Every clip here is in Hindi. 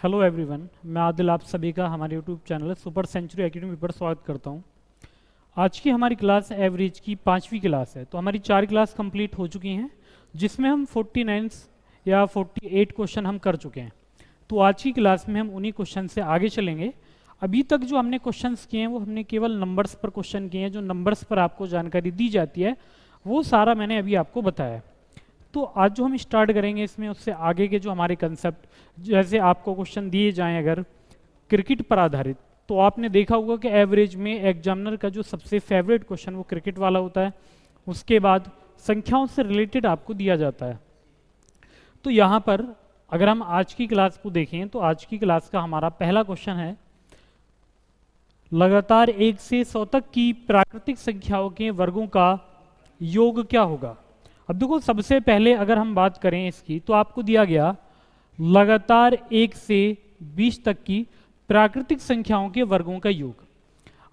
हेलो एवरीवन, मैं आदिल आप सभी का हमारे YouTube channel super century academy पर स्वागत करता हूं। आज की हमारी क्लास एवरेज की 5वीं क्लास है। तो हमारी 4 क्लास कंप्लीट हो चुकी हैं, जिसमें हम 49 या 48 क्वेश्चन हम कर चुके हैं। तो आज की क्लास में हम उन्हीं क्वेश्चन से आगे चलेंगे। अभी तक जो हमने क्वेश्चंस किए हैं वो हमने केवल नंबर्स पर क्वेश्चन किए हैं। जो नंबर्स पर आपको जानकारी दी जाती है वो सारा मैंने अभी आपको बताया। तो आज जो हम स्टार्ट करेंगे इसमें उससे आगे के जो हमारे कंसेप्ट, जैसे आपको क्वेश्चन दिए जाएं अगर क्रिकेट पर आधारित, तो आपने देखा होगा कि एवरेज में एग्जामिनर का जो सबसे फेवरेट क्वेश्चन वो क्रिकेट वाला होता है। उसके बाद संख्याओं से रिलेटेड आपको दिया जाता है। तो यहाँ पर अगर हम आज की क्लास को देखें तो आज की क्लास का हमारा पहला क्वेश्चन है, लगातार 1 से 100 तक की प्राकृतिक संख्याओं के वर्गों का योग क्या होगा। अब देखो, सबसे पहले अगर हम बात करें इसकी तो आपको दिया गया लगातार 1 से 20 तक की प्राकृतिक संख्याओं के वर्गों का योग।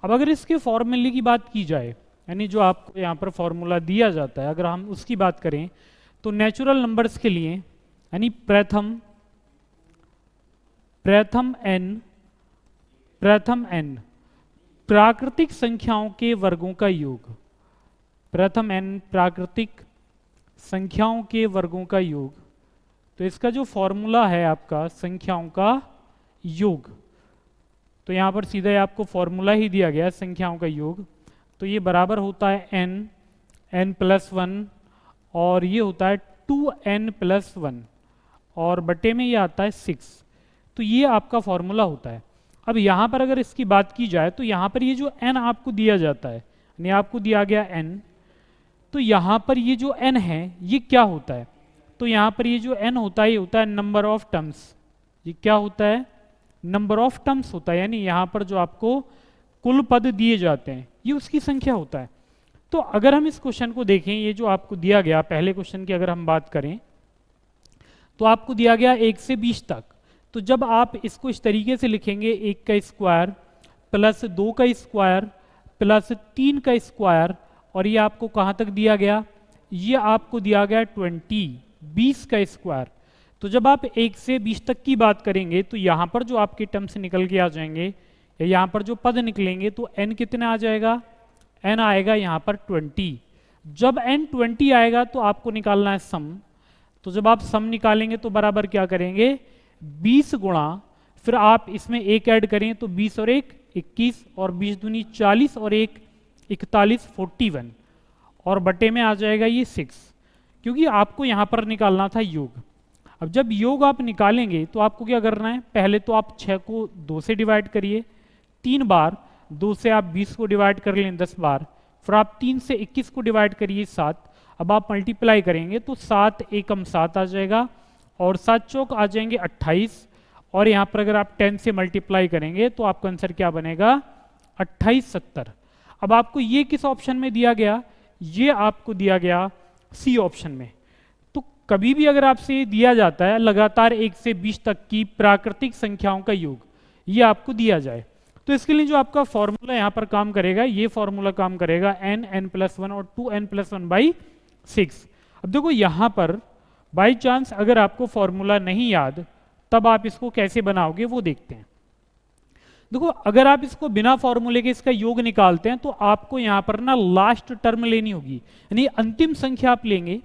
अब अगर इसके फॉर्मूले की बात की जाए, यानी जो आपको यहाँ पर फॉर्मूला दिया जाता है, अगर हम उसकी बात करें तो नेचुरल नंबर्स के लिए यानी प्रथम n प्राकृतिक संख्याओं के वर्गों का योग, प्रथम n प्राकृतिक संख्याओं के वर्गों का योग। तो इसका जो फॉर्मूला है आपका संख्याओं का योग, तो यहाँ पर सीधा आपको फॉर्मूला ही दिया गया है संख्याओं का योग। तो ये बराबर होता है n+1 और ये होता है 2n+1 और बटे में ये आता है 6। तो ये आपका फॉर्मूला होता है। अब यहाँ पर अगर इसकी बात की जाए तो यहाँ पर ये जो n आपको दिया जाता है, यानी आपको दिया गया n, तो यहाँ पर ये जो n है ये क्या होता है। तो यहाँ पर ये जो n होता है ये होता है नंबर ऑफ टर्म्स। ये क्या होता है? नंबर ऑफ टर्म्स होता है, यानी यहाँ पर जो आपको कुल पद दिए जाते हैं ये उसकी संख्या होता है। तो अगर हम इस क्वेश्चन को देखें, ये जो आपको दिया गया पहले क्वेश्चन की अगर हम बात करें तो आपको दिया गया 1 से 20 तक। तो जब आप इसको इस तरीके से लिखेंगे, 1 का स्क्वायर प्लस 2 का स्क्वायर प्लस 3 का स्क्वायर, और ये आपको कहाँ तक दिया गया? ये आपको दिया गया 20 का स्क्वायर। तो जब आप 1 से 20 तक की बात करेंगे तो यहाँ पर जो आपके टर्म्स निकल के आ जाएंगे या यहाँ पर जो पद निकलेंगे तो n कितना आ जाएगा? n आएगा यहाँ पर 20। जब n 20 आएगा तो आपको निकालना है सम। तो जब आप सम निकालेंगे तो बराबर क्या करेंगे? 20 गुणा, फिर आप इसमें 1 ऐड करें तो 20 और 1 21 और 20 दूनी 40 और 1 41 41 और बटे में आ जाएगा ये 6, क्योंकि आपको यहाँ पर निकालना था योग। अब जब योग आप निकालेंगे तो आपको क्या करना है? पहले तो आप 6 को 2 से डिवाइड करिए 3 बार, 2 से आप 20 को डिवाइड कर लें 10 बार, फिर आप 3 से 21 को डिवाइड करिए 7। अब आप मल्टीप्लाई करेंगे तो 7 एकम 7 आ जाएगा और 7 चौक आ जाएंगे 28, और यहाँ पर अगर आप 10 से मल्टीप्लाई करेंगे तो आपका आंसर क्या बनेगा? 28 70। अब आपको ये किस ऑप्शन में दिया गया? ये आपको दिया गया सी ऑप्शन में। तो कभी भी अगर आपसे दिया जाता है लगातार 1 से 20 तक की प्राकृतिक संख्याओं का योग, ये आपको दिया जाए, तो इसके लिए जो आपका फॉर्मूला यहाँ पर काम करेगा, ये फॉर्मूला काम करेगा n+1 और 2n+1/6। अब देखो यहाँ पर बाई चांस अगर आपको फॉर्मूला नहीं याद तब आप इसको कैसे बनाओगे वो देखते हैं। देखो, अगर आप इसको बिना फॉर्मूले के इसका योग निकालते हैं तो आपको यहाँ पर ना लास्ट टर्म लेनी होगी, यानी अंतिम संख्या आप लेंगे।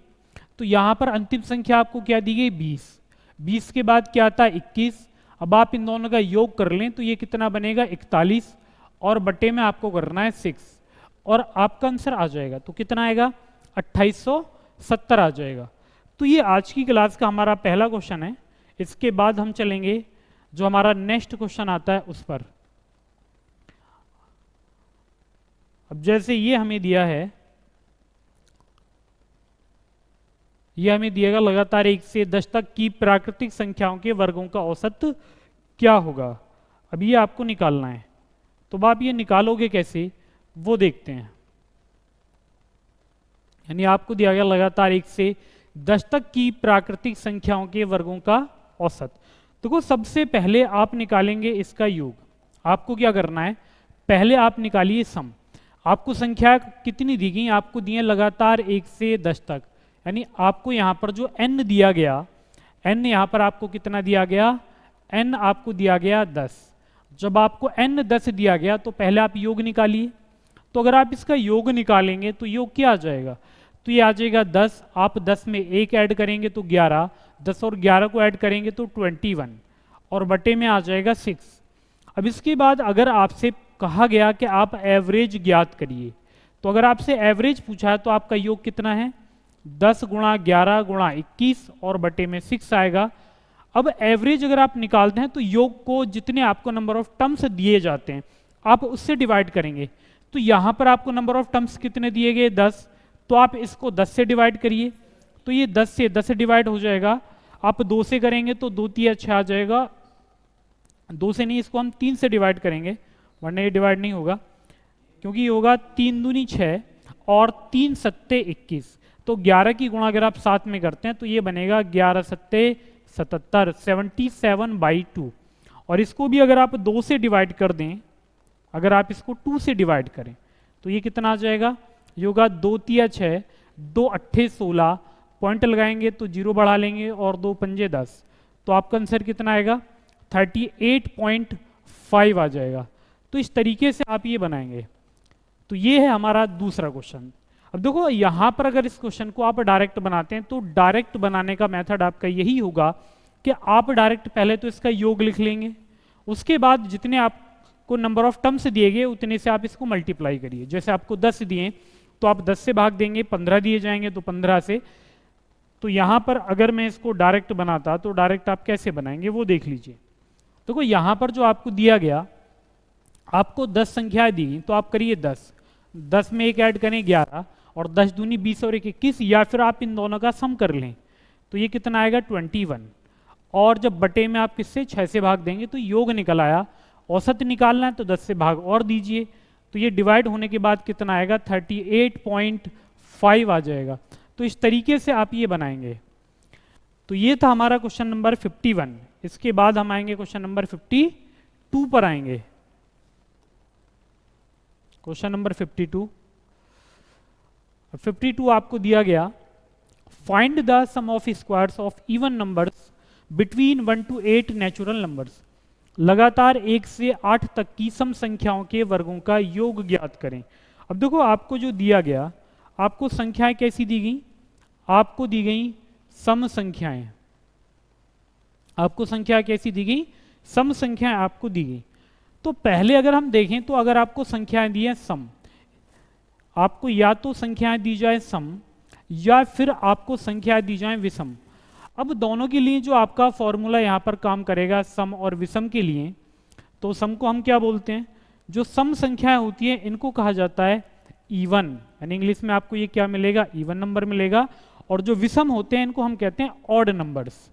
तो यहाँ पर अंतिम संख्या आपको क्या दी गई? 20। 20 के बाद क्या आता है? 21। अब आप इन दोनों का योग कर लें तो ये कितना बनेगा? 41 और बटे में आपको करना है 6 और आपका आंसर आ जाएगा। तो कितना आएगा? 2870 आ जाएगा। तो ये आज की क्लास का हमारा पहला क्वेश्चन है। इसके बाद हम चलेंगे जो हमारा नेक्स्ट क्वेश्चन आता है उस पर। अब जैसे ये हमें दिया है, ये हमें दिएगा लगातार 1 से 10 तक की प्राकृतिक संख्याओं के वर्गों का औसत क्या होगा। अब ये आपको निकालना है, तो आप ये निकालोगे कैसे वो देखते हैं। यानी आपको दिया गया लगातार 1 से 10 तक की प्राकृतिक संख्याओं के वर्गों का औसत। देखो, सबसे पहले आप निकालेंगे इसका योग। आपको क्या करना है? पहले आप निकालिए सम। आपको संख्या कितनी दी गई? आपको दी है लगातार 1 से 10 तक, यानी आपको यहाँ पर जो n दिया गया, n यहाँ पर आपको कितना दिया गया? n आपको दिया गया 10। जब आपको n 10 दिया गया तो पहले आप योग निकालिए। तो अगर आप इसका योग निकालेंगे तो योग क्या आ जाएगा, तो ये आ जाएगा 10, आप 10 में 1 ऐड करेंगे तो 11, 10 और 11 को ऐड करेंगे तो 21 और बटे में आ जाएगा 6। अब इसके बाद अगर आपसे कहा गया कि आप एवरेज ज्ञात करिए, तो अगर आपसे एवरेज पूछा है तो आपका योग कितना है, 10 गुणा 11 गुणा 21 और बटे में 6 आएगा। अब एवरेज अगर आप निकालते हैं तो योग को जितने आपको नंबर ऑफ टर्म्स दिए जाते हैं आप उससे डिवाइड करेंगे। तो यहाँ पर आपको नंबर ऑफ टर्म्स कितने दिए गए, 10, तो आप इसको 10 से डिवाइड करिए, तो ये 10 से डिवाइड हो जाएगा। आप 2 से करेंगे तो 2 तिया 6 आ जाएगा, 2 से नहीं, इसको हम 3 से डिवाइड करेंगे वरना ये डिवाइड नहीं होगा, क्योंकि ये होगा 3 दूनी 6 और 3 सत्ते 21। तो 11 की गुणा अगर आप 7 में करते हैं तो ये बनेगा 11 सत्ते 77, 77/2। और इसको भी अगर आप 2 से डिवाइड कर दें, अगर आप इसको 2 से डिवाइड करें तो ये कितना आ जाएगा, ये होगा 2 तिया 6, 2 अट्ठे 16, पॉइंट लगाएंगे तो 0 बढ़ा लेंगे और 2 पंजे 10, तो आपका आंसर कितना आएगा 38.5 आ जाएगा। तो इस तरीके से आप ये बनाएंगे। तो ये है हमारा दूसरा क्वेश्चन। अब देखो यहाँ पर अगर इस क्वेश्चन को आप डायरेक्ट बनाते हैं तो डायरेक्ट बनाने का मेथड आपका यही होगा कि आप डायरेक्ट पहले तो इसका योग लिख लेंगे, उसके बाद जितने आपको नंबर ऑफ टर्म्स दिए गए उतने से आप इसको मल्टीप्लाई करिए। जैसे आपको 10 दिए तो आप 10 से भाग देंगे, 15 दिए जाएंगे तो 15 से। तो यहाँ पर अगर मैं इसको डायरेक्ट बनाता तो डायरेक्ट आप कैसे बनाएंगे वो देख लीजिए। देखो यहाँ पर जो आपको दिया गया, आपको 10 संख्याएं दी तो आप करिए 10 में 1 ऐड करें 11 और 10 दूनी 20 और 1 21, या फिर आप इन दोनों का सम कर लें तो ये कितना आएगा 21। और जब बटे में आप किससे 6 से भाग देंगे तो योग निकल आया। औसत निकालना है तो 10 से भाग और दीजिए, तो ये डिवाइड होने के बाद कितना आएगा 38.5 आ जाएगा। तो इस तरीके से आप ये बनाएंगे। तो ये था हमारा क्वेश्चन नंबर 51। इसके बाद हम आएंगे क्वेश्चन नंबर 52 पर आएंगे। क्वेश्चन नंबर 52 आपको दिया गया, find the sum of squares of even numbers between 1 to 8 natural numbers. लगातार 1 से 8 तक की सम संख्याओं के वर्गों का योग ज्ञात करें। अब देखो आपको जो दिया गया, आपको संख्याएं कैसी दी गई, आपको दी गई सम संख्याएं। आपको संख्या कैसी दी गई, सम संख्याएं आपको दी गई। तो पहले अगर हम देखें तो अगर आपको संख्याएं दी हैं सम, आपको या तो संख्याएं दी जाए सम या फिर आपको संख्याएं दी जाए विषम। अब दोनों के लिए जो आपका फॉर्मूला यहाँ पर काम करेगा सम और विषम के लिए, तो सम को हम क्या बोलते हैं, जो सम संख्याएं होती हैं इनको कहा जाता है इवन, यानी इंग्लिश में आपको ये क्या मिलेगा, इवन नंबर मिलेगा। और जो विषम होते हैं इनको हम कहते हैं ऑड नंबर्स।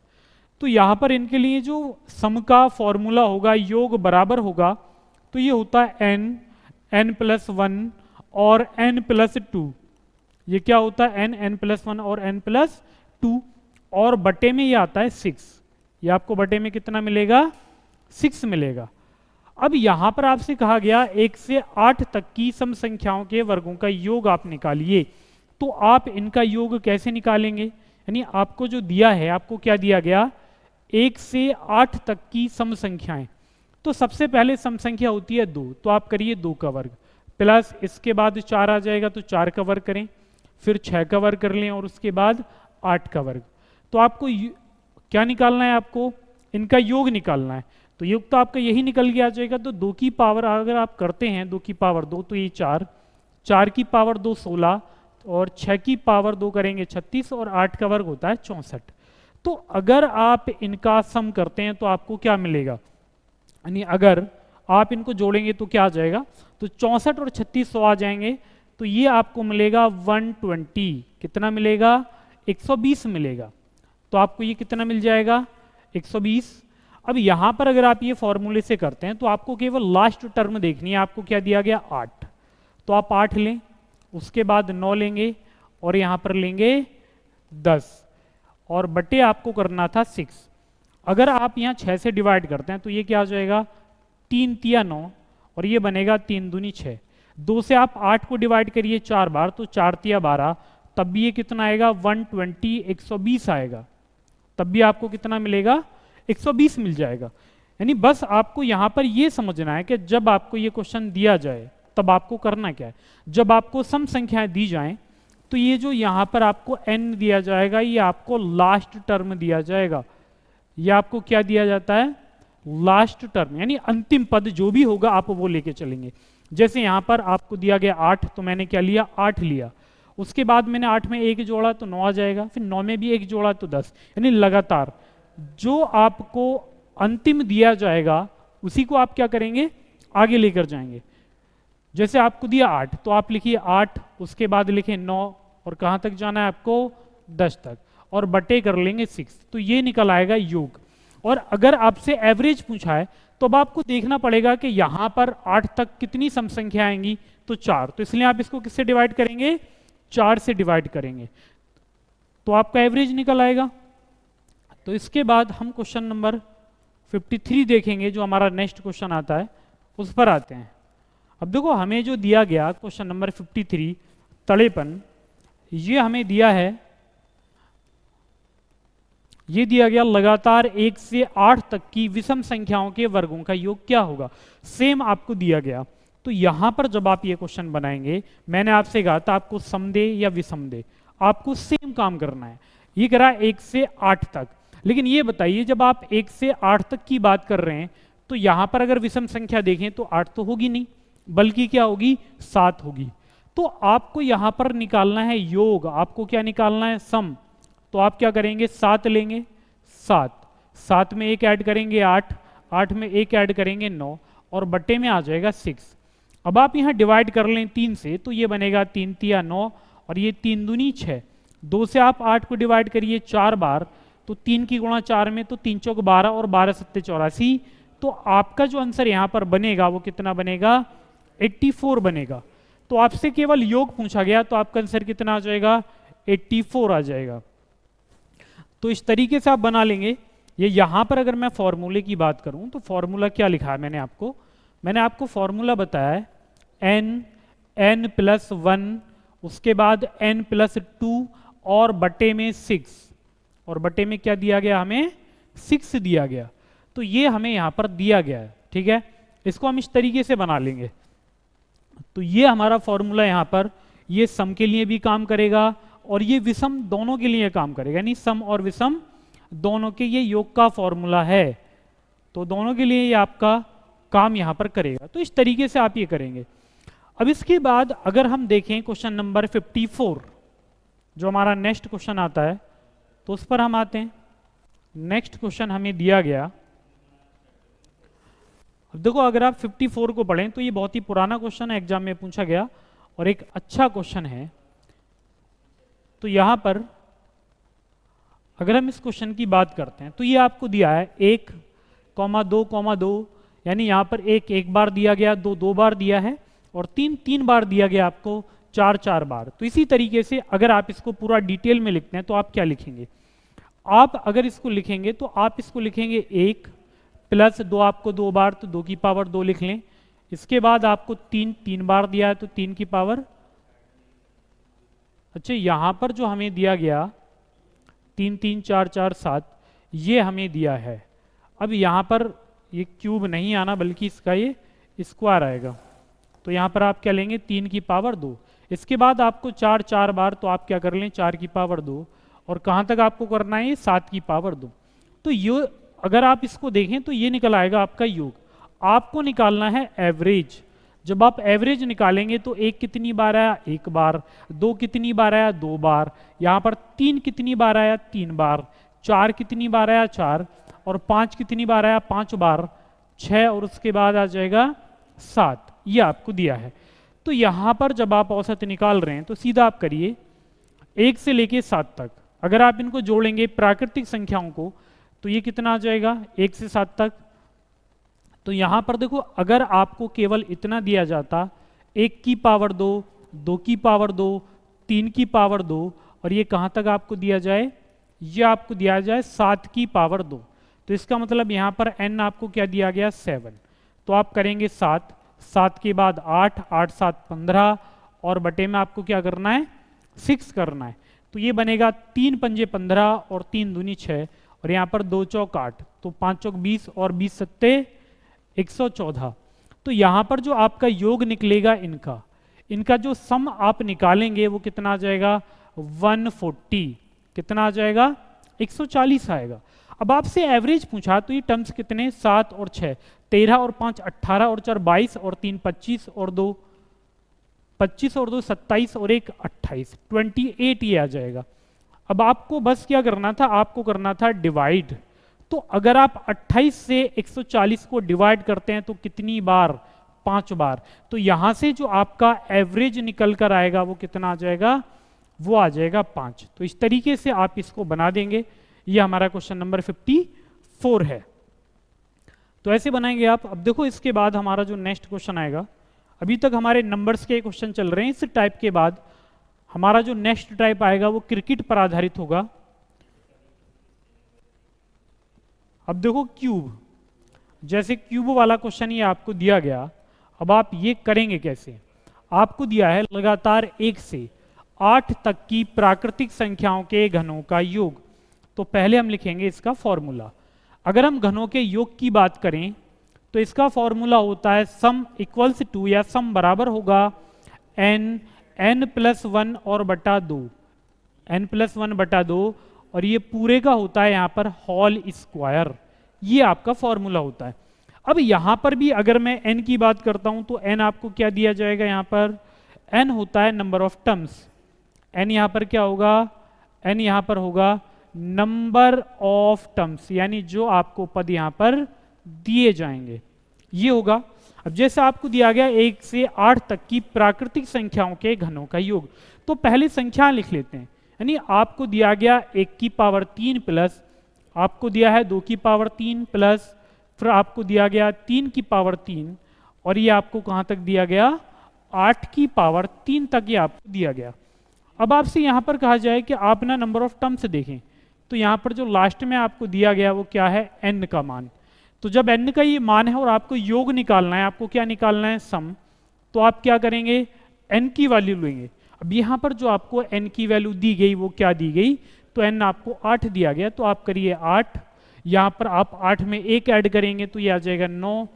तो यहाँ पर इनके लिए जो सम का फॉर्मूला होगा, योग बराबर होगा, तो ये होता है n+1 और n+2। ये क्या होता है n+1 और n+2, और बटे में ये आता है 6। ये आपको बटे में कितना मिलेगा, 6 मिलेगा। अब यहां पर आपसे कहा गया 1 से 8 तक की सम संख्याओं के वर्गों का योग आप निकालिए। तो आप इनका योग कैसे निकालेंगे, यानी आपको जो दिया है, आपको क्या दिया गया, 1 से 8 तक की सम संख्याएं। तो सबसे पहले सम संख्या होती है 2, तो आप करिए 2 का वर्ग, प्लस इसके बाद 4 आ जाएगा तो 4 का वर्ग करें, फिर 6 का वर्ग कर लें और उसके बाद 8 का वर्ग। तो आपको क्या निकालना है, आपको इनका योग निकालना है। तो योग तो आपका यही निकल के आ जाएगा। तो 2 की पावर अगर आप करते हैं 2 की पावर 2 तो ये 4, 4 की पावर 2 16 और 6 की पावर 2 करेंगे 36 और 8 का वर्ग होता है 64। तो अगर आप इनका सम करते हैं तो आपको क्या मिलेगा, यानी अगर आप इनको जोड़ेंगे तो क्या आ जाएगा, तो 64 और 36 100 आ जाएंगे। तो ये आपको मिलेगा 120, कितना मिलेगा, 120 मिलेगा। तो आपको ये कितना मिल जाएगा, 120। अब यहाँ पर अगर आप ये फॉर्मूले से करते हैं तो आपको केवल लास्ट टर्म देखनी है। आपको क्या दिया गया, 8, तो आप 8 लें, उसके बाद 9 लेंगे और यहाँ पर लेंगे 10 और बटे आपको करना था 6। अगर आप यहाँ 6 से डिवाइड करते हैं तो ये क्या आ जाएगा, 3 तिया 9 और ये बनेगा 3 दूनी 6। 2 से आप 8 को डिवाइड करिए 4 बार तो 4 तिया 12, तब भी ये कितना आएगा 120, 120 आएगा। तब भी आपको कितना मिलेगा, 120 मिल जाएगा। यानी बस आपको यहाँ पर ये समझना है कि जब आपको ये क्वेश्चन दिया जाए तब आपको करना क्या है। जब आपको सम संख्याएं दी जाएं तो ये जो यहाँ पर आपको n दिया जाएगा ये आपको लास्ट टर्म दिया जाएगा। ये आपको क्या दिया जाता है, लास्ट टर्म, यानी अंतिम पद जो भी होगा आप वो लेके चलेंगे। जैसे यहाँ पर आपको दिया गया 8, तो मैंने क्या लिया, 8 लिया। उसके बाद मैंने 8 में 1 जोड़ा तो 9 आ जाएगा, फिर 9 में भी 1 जोड़ा तो 10। यानी लगातार जो आपको अंतिम दिया जाएगा उसी को आप क्या करेंगे, आगे लेकर जाएंगे। जैसे आपको दिया 8 तो आप लिखिए 8, उसके बाद लिखे 9 और कहाँ तक जाना है आपको, 10 तक, और बटे कर लेंगे 6, तो ये निकल आएगा योग। और अगर आपसे एवरेज पूछा है तो अब आपको देखना पड़ेगा कि यहाँ पर 8 तक कितनी सम संख्या आएंगी, तो 4, तो इसलिए आप इसको किससे डिवाइड करेंगे, 4 से डिवाइड करेंगे, तो आपका एवरेज निकल आएगा। तो इसके बाद हम क्वेश्चन नंबर 53 देखेंगे, जो हमारा नेक्स्ट क्वेश्चन आता है, उस पर आते हैं। अब देखो हमें जो दिया गया क्वेश्चन नंबर 53 तड़ेपन, ये हमें दिया है, ये दिया गया लगातार 1 से 8 तक की विषम संख्याओं के वर्गों का योग क्या होगा, सेम आपको दिया गया। तो यहां पर जब आप ये क्वेश्चन बनाएंगे, मैंने आपसे कहा था आपको सम दे या विषम दे, आपको सेम काम करना है। ये करा 1 से 8 तक, लेकिन ये बताइए जब आप 1 से 8 तक की बात कर रहे हैं तो यहां पर अगर विषम संख्या देखें तो 8 तो होगी नहीं, बल्कि क्या होगी, 7 होगी। तो आपको यहां पर निकालना है योग, आपको क्या निकालना है, सम। तो आप क्या करेंगे, 7 लेंगे, 7 में 1 ऐड करेंगे 8 में 1 ऐड करेंगे 9, और बट्टे में आ जाएगा 6। अब आप यहाँ डिवाइड कर लें 3 से, तो ये बनेगा 3 तिया 9, और ये 3 दूनी 6। 2 से आप 8 को डिवाइड करिए 4 बार, तो 3 की गुणा 4 में, तो 3 चौक 12 और 12 सत्ते 84। तो आपका जो आंसर यहाँ पर बनेगा वो कितना बनेगा, 84 बनेगा। तो आपसे केवल योग पूछा गया, तो आपका आंसर कितना आ जाएगा, 84 आ जाएगा। तो इस तरीके से आप बना लेंगे। ये यहां पर अगर मैं फॉर्मूले की बात करूं तो फॉर्मूला क्या लिखा है मैंने आपको फॉर्मूला बताया है n+1, उसके बाद n+2 और बटे में 6, और बटे में क्या दिया गया, हमें 6 दिया गया। तो ये हमें यहां पर दिया गया है, ठीक है। इसको हम इस तरीके से बना लेंगे। तो ये हमारा फॉर्मूला यहां पर, ये सम के लिए भी काम करेगा और ये विषम दोनों के लिए काम करेगा, यानी सम और विषम दोनों के ये योग का फॉर्मूला है। तो दोनों के लिए ये आपका काम यहां पर करेगा। तो इस तरीके से आप ये करेंगे। अब इसके बाद अगर हम देखें क्वेश्चन नंबर 54, जो हमारा नेक्स्ट क्वेश्चन आता है, तो उस पर हम आते हैं। नेक्स्ट क्वेश्चन हमें दिया गया, अब देखो अगर आप 54 को पढ़ें तो ये बहुत ही पुराना क्वेश्चन है, एग्जाम में पूछा गया और एक अच्छा क्वेश्चन है। तो यहां पर अगर हम इस क्वेश्चन की बात करते हैं तो ये आपको दिया है 1,2,2, यानी यहां पर 1 बार दिया गया, 2 बार दिया है, और 3 बार दिया गया आपको, 4 बार। तो इसी तरीके से अगर आप इसको पूरा डिटेल में लिखते हैं तो आप क्या लिखेंगे, आप अगर इसको लिखेंगे तो आप इसको लिखेंगे 1+2, आपको 2 बार, तो 2 की पावर 2 लिख लें। इसके बाद आपको 3 बार दिया है तो 3 की पावर, अच्छा यहां पर जो हमें दिया गया 3 3 4 4 7, ये हमें दिया है। अब यहां पर ये क्यूब नहीं आना बल्कि इसका ये स्क्वायर आएगा। तो यहां पर आप क्या लेंगे, 3 की पावर 2। इसके बाद आपको 4 बार, तो आप क्या कर लें, 4 की पावर 2, और कहां तक आपको करना है, 7 की पावर 2। तो ये अगर आप इसको देखें तो ये निकल आएगा आपका योग। आपको निकालना है एवरेज। जब आप एवरेज निकालेंगे तो 1 कितनी बार आया, 1 बार, 2 कितनी बार आया, 2 बार, यहाँ पर 3 कितनी बार आया, 3 बार, 4 कितनी बार आया, 4, और 5 कितनी बार आया, 5 बार, 6, और उसके बाद आ जाएगा 7। ये आपको दिया है। तो यहाँ पर जब आप औसत निकाल रहे हैं तो सीधा आप करिए 1 से लेके 7 तक, अगर आप इनको जोड़ेंगे प्राकृतिक संख्याओं को तो ये कितना आ जाएगा, 1 से 7 तक। तो यहां पर देखो अगर आपको केवल इतना दिया जाता, 1 की पावर 2, 2 की पावर 2, 3 की पावर 2, और ये कहां तक आपको दिया जाए, ये आपको दिया जाए 7 की पावर 2, तो इसका मतलब यहां पर n आपको क्या दिया गया, 7। तो आप करेंगे 7 के बाद 8, 8 7 15, और बटे में आपको क्या करना है, 6 करना है। तो ये बनेगा 3 पंजे 15 और 3 दूनी 6, और यहाँ पर 2 चौक 8, तो 5 चौक 20 और 20 सत्ते 114। तो यहाँ पर जो आपका योग निकलेगा इनका जो सम आप निकालेंगे वो कितना आ जाएगा 140, कितना आ जाएगा 140 आएगा। अब आपसे एवरेज पूछा तो ये टर्म्स कितने 7 और 6, 13 और 5 18 और 4 22 और 3 25 और 2 25 और 2 27 और 1 28, 28 ये आ जाएगा। अब आपको बस क्या करना था, आपको करना था डिवाइड। तो अगर आप 28 से 140 को डिवाइड करते हैं तो कितनी बार, 5 बार। तो यहां से जो आपका एवरेज निकल कर आएगा वो कितना आ जाएगा, वो आ जाएगा 5। तो इस तरीके से आप इसको बना देंगे। ये हमारा क्वेश्चन नंबर 54 है। तो ऐसे बनाएंगे आप। अब देखो इसके बाद हमारा जो नेक्स्ट क्वेश्चन आएगा, अभी तक हमारे नंबर्स के क्वेश्चन चल रहे हैं, इस टाइप के बाद हमारा जो नेक्स्ट टाइप आएगा वो क्रिकेट पर आधारित होगा। अब देखो क्यूब, जैसे क्यूब वाला क्वेश्चन ये आपको दिया गया। अब आप ये करेंगे कैसे, आपको दिया है लगातार 1 से 8 तक की प्राकृतिक संख्याओं के घनों का योग। तो पहले हम लिखेंगे इसका फॉर्मूला। अगर हम घनों के योग की बात करें तो इसका फॉर्मूला होता है सम इक्वल्स टू, या सम बराबर होगा n प्लस 1 और बटा 2, n प्लस 1 बटा 2, और ये पूरे का होता है यहाँ पर होल स्क्वायर। ये आपका फॉर्मूला होता है। अब यहाँ पर भी अगर मैं n की बात करता हूँ तो n आपको क्या दिया जाएगा, यहाँ पर n होता है नंबर ऑफ टर्म्स। n यहाँ पर क्या होगा, n यहाँ पर होगा नंबर ऑफ टर्म्स, यानी जो आपको पद यहाँ पर दिए जाएंगे ये होगा। अब जैसे आपको दिया गया 1 से 8 तक की प्राकृतिक संख्याओं के घनों का योग, तो पहले संख्या लिख लेते हैं। यानी आपको दिया गया 1 की पावर 3 प्लस आपको दिया है 2 की पावर 3 प्लस फिर आपको दिया गया 3 की पावर 3, और ये आपको कहाँ तक दिया गया 8 की पावर 3 तक ये आपको दिया गया। अब आपसे यहाँ पर कहा जाए कि आप ना नंबर ऑफ टर्म्स देखें, तो यहाँ पर जो लास्ट में आपको दिया गया वो क्या है, n का मान। तो जब n का ये मान है और आपको योग निकालना है, आपको क्या निकालना है सम, तो आप क्या करेंगे n की वैल्यू लेंगे। अब यहाँ पर जो आपको n की वैल्यू दी गई वो क्या दी गई, तो n आपको 8 दिया गया, तो आप करिए 8, यहाँ पर आप 8 में 1 ऐड करेंगे तो ये आ जाएगा 9,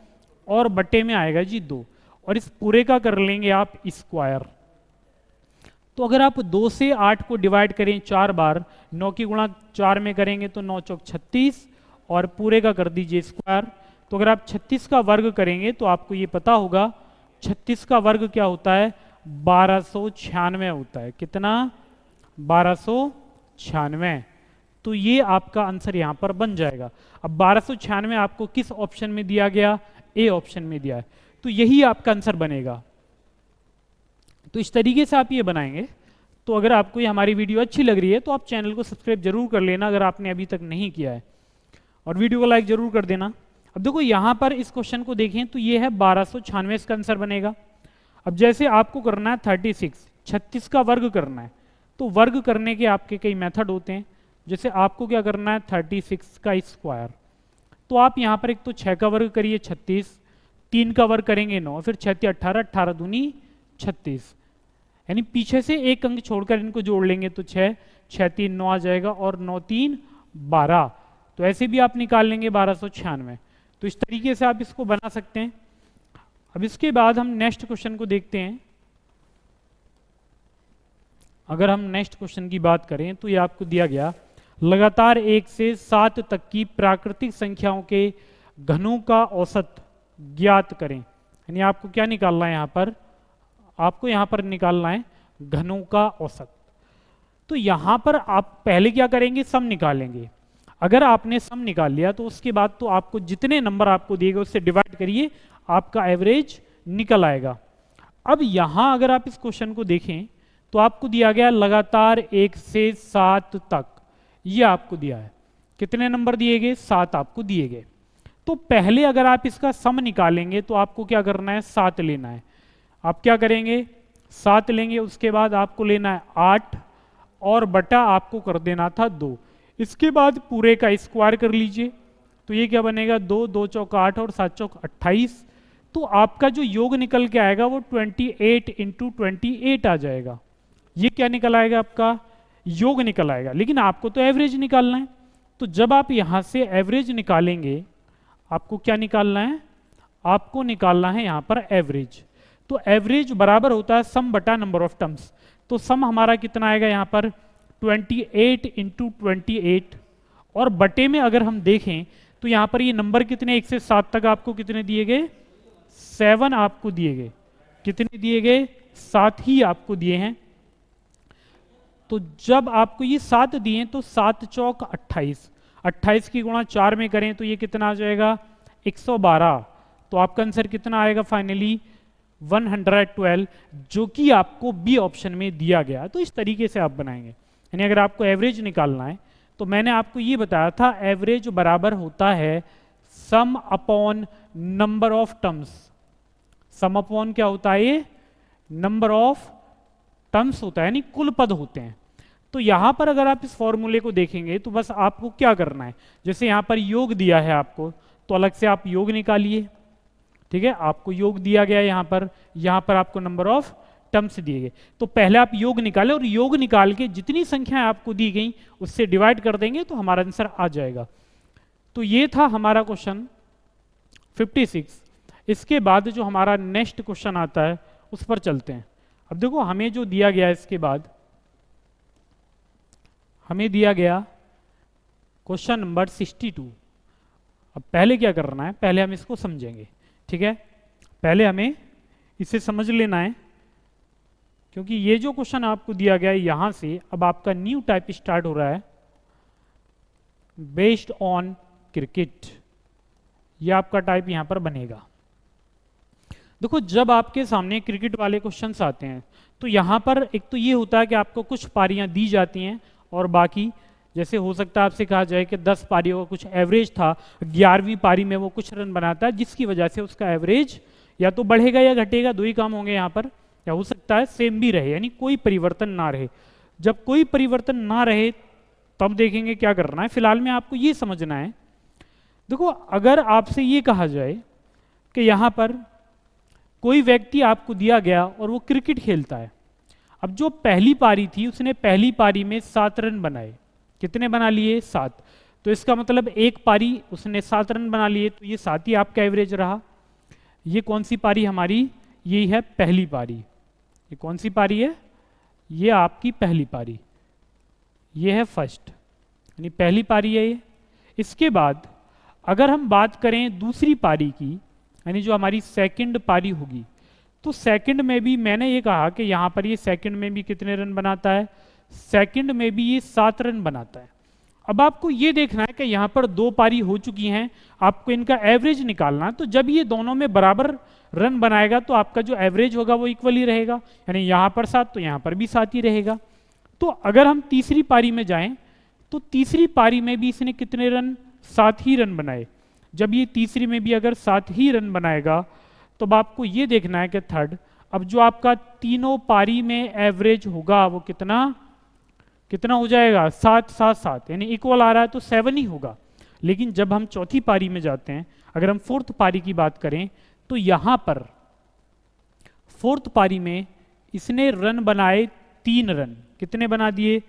और बटे में आएगा जी 2, और इस पूरे का कर लेंगे आप स्क्वायर। तो अगर आप 2 से 8 को डिवाइड करें 4 बार, 9 की गुणा 4 में करेंगे तो 9 चौक 36, और पूरे का कर दीजिए स्क्वायर। तो अगर आप 36 का वर्ग करेंगे तो आपको ये पता होगा 36 का वर्ग क्या होता है, 1296 होता है। कितना, 1296। तो ये आपका आंसर यहाँ पर बन जाएगा। अब 1296 आपको किस ऑप्शन में दिया गया, ए ऑप्शन में दिया है, तो यही आपका आंसर बनेगा। तो इस तरीके से आप ये बनाएंगे। तो अगर आपको ये हमारी वीडियो अच्छी लग रही है तो आप चैनल को सब्सक्राइब जरूर कर लेना अगर आपने अभी तक नहीं किया है, और वीडियो को लाइक जरूर कर देना। अब देखो यहाँ पर इस क्वेश्चन को देखें तो ये है 1296, इसका आंसर बनेगा। अब जैसे आपको करना है 36 का वर्ग करना है, तो वर्ग करने के आपके कई मेथड होते हैं। जैसे आपको क्या करना है 36 का स्क्वायर, तो आप यहाँ पर एक तो 6 का वर्ग करिए 36, 3 का वर्ग करेंगे 9, फिर 6 18, 18 दूनी 36, यानी पीछे से एक अंक छोड़कर इनको जोड़ लेंगे तो 6 6 3 9 आ जाएगा, और 9 3 12। तो ऐसे भी आप निकाल लेंगे 1296। तो इस तरीके से आप इसको बना सकते हैं। अब इसके बाद हम नेक्स्ट क्वेश्चन को देखते हैं। अगर हम नेक्स्ट क्वेश्चन की बात करें तो ये आपको दिया गया लगातार 1 से 7 तक की प्राकृतिक संख्याओं के घनों का औसत ज्ञात करें। यानी आपको क्या निकालना है, यहाँ पर आपको यहाँ पर निकालना है घनों का औसत। तो यहाँ पर आप पहले क्या करेंगे, सम निकालेंगे। अगर आपने सम निकाल लिया तो उसके बाद तो आपको जितने नंबर आपको दिए गए उससे डिवाइड करिए, आपका एवरेज निकल आएगा। अब यहाँ अगर आप इस क्वेश्चन को देखें तो आपको दिया गया लगातार 1 से 7 तक, ये आपको दिया है। कितने नंबर दिए गए, 7 आपको दिए गए। तो पहले अगर आप इसका सम निकालेंगे तो आपको क्या करना है, 7 लेना है। आप क्या करेंगे, 7 लेंगे, उसके बाद आपको लेना है 8, और बटा आपको कर देना था 2। इसके बाद पूरे का स्क्वायर कर लीजिए, तो ये क्या बनेगा 2 2 चौक 8 और 7 चौक 28। तो आपका जो योग निकल के आएगा वो 28 × 28 आ जाएगा। ये क्या निकल आएगा, आपका योग निकल आएगा। लेकिन आपको तो एवरेज निकालना है, तो जब आप यहाँ से एवरेज निकालेंगे, आपको क्या निकालना है, आपको निकालना है यहाँ पर एवरेज। तो एवरेज बराबर होता है सम बटा नंबर ऑफ टर्म्स। तो सम हमारा कितना आएगा यहाँ पर 28 इंटू 28, और बटे में अगर हम देखें तो यहाँ पर ये नंबर कितने 1 से 7 तक आपको कितने दिए गए, 7 आपको दिए गए। कितने दिए गए, 7 ही आपको दिए हैं। तो जब आपको ये 7 दिए तो 7 चौक 28, 28 की गुणा 4 में करें तो ये कितना आ जाएगा 112। तो आपका आंसर कितना आएगा फाइनली 112, जो कि आपको बी ऑप्शन में दिया गया। तो इस तरीके से आप बनाएंगे, यानी अगर आपको एवरेज निकालना है तो मैंने आपको ये बताया था एवरेज बराबर होता है सम upon number of terms. Some upon क्या होता है, ये नंबर ऑफ टर्म्स होता है, यानी कुल पद होते हैं। तो यहां पर अगर आप इस फॉर्मूले को देखेंगे तो बस आपको क्या करना है, जैसे यहां पर योग दिया है आपको तो अलग से आप योग निकालिए, ठीक है। आपको योग दिया गया यहां पर आपको नंबर ऑफ टर्म्स दिए गए, तो पहले आप योग निकालें और योग निकाल के जितनी संख्याएं आपको दी गई उससे डिवाइड कर देंगे तो हमारा आंसर आ जाएगा। तो ये था हमारा क्वेश्चन 56। इसके बाद जो हमारा नेक्स्ट क्वेश्चन आता है उस पर चलते हैं। अब देखो हमें जो दिया गया, इसके बाद हमें दिया गया क्वेश्चन नंबर 62। अब पहले क्या करना है, पहले हम इसको समझेंगे, ठीक है। पहले हमें इसे समझ लेना है, क्योंकि ये जो क्वेश्चन आपको दिया गया है यहां से अब आपका न्यू टाइप स्टार्ट हो रहा है बेस्ड ऑन क्रिकेट। ये आपका टाइप यहां पर बनेगा। देखो जब आपके सामने क्रिकेट वाले क्वेश्चन्स आते हैं तो यहाँ पर एक तो ये होता है कि आपको कुछ पारियां दी जाती हैं और बाकी, जैसे हो सकता है आपसे कहा जाए कि 10 पारियों का कुछ एवरेज था, 11वीं पारी में वो कुछ रन बनाता है जिसकी वजह से उसका एवरेज या तो बढ़ेगा या घटेगा, दो ही काम होंगे यहाँ पर, या हो सकता है सेम भी रहे, यानी कोई परिवर्तन ना रहे। जब कोई परिवर्तन ना रहे तब देखेंगे क्या करना है। फिलहाल में आपको ये समझना है, देखो अगर आपसे ये कहा जाए कि यहाँ पर कोई व्यक्ति आपको दिया गया और वो क्रिकेट खेलता है। अब जो पहली पारी थी उसने पहली पारी में 7 रन बनाए। कितने बना लिए, 7। तो इसका मतलब एक पारी उसने 7 रन बना लिए, तो ये 7 ही आपका एवरेज रहा। ये कौन सी पारी हमारी, ये है पहली पारी। ये कौन सी पारी है, ये आपकी पहली पारी, ये है फर्स्ट, यानी पहली पारी है ये। इसके बाद अगर हम बात करें दूसरी पारी की, यानी जो हमारी सेकंड पारी होगी, तो सेकंड में भी मैंने ये कहा कि यहाँ पर ये सेकंड में भी कितने रन बनाता है, सेकंड में भी ये 7 रन बनाता है। अब आपको ये देखना है कि यहाँ पर 2 पारी हो चुकी हैं, आपको इनका एवरेज निकालना है। तो जब ये दोनों में बराबर रन बनाएगा तो आपका जो एवरेज होगा वो इक्वल ही रहेगा, यानी यहाँ पर 7 तो यहाँ पर भी 7 ही रहेगा। तो अगर हम तीसरी पारी में जाएं तो तीसरी पारी में भी इसने कितने रन, 7 ही रन बनाए। जब ये तीसरी में भी अगर 7 ही रन बनाएगा तो अब आपको ये देखना है कि थर्ड, अब जो आपका तीनों पारी में एवरेज होगा वो कितना कितना हो जाएगा, 7 7 7, यानी इक्वल आ रहा है तो 7 ही होगा। लेकिन जब हम चौथी पारी में जाते हैं, अगर हम फोर्थ पारी की बात करें तो यहां पर फोर्थ पारी में इसने रन बनाए 3 रन। कितने बना दिए,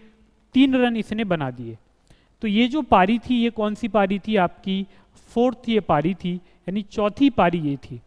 3 रन इसने बना दिए। तो ये जो पारी थी ये कौन सी पारी थी आपकी, फोर्थ ये पारी थी, यानी चौथी पारी ये थी।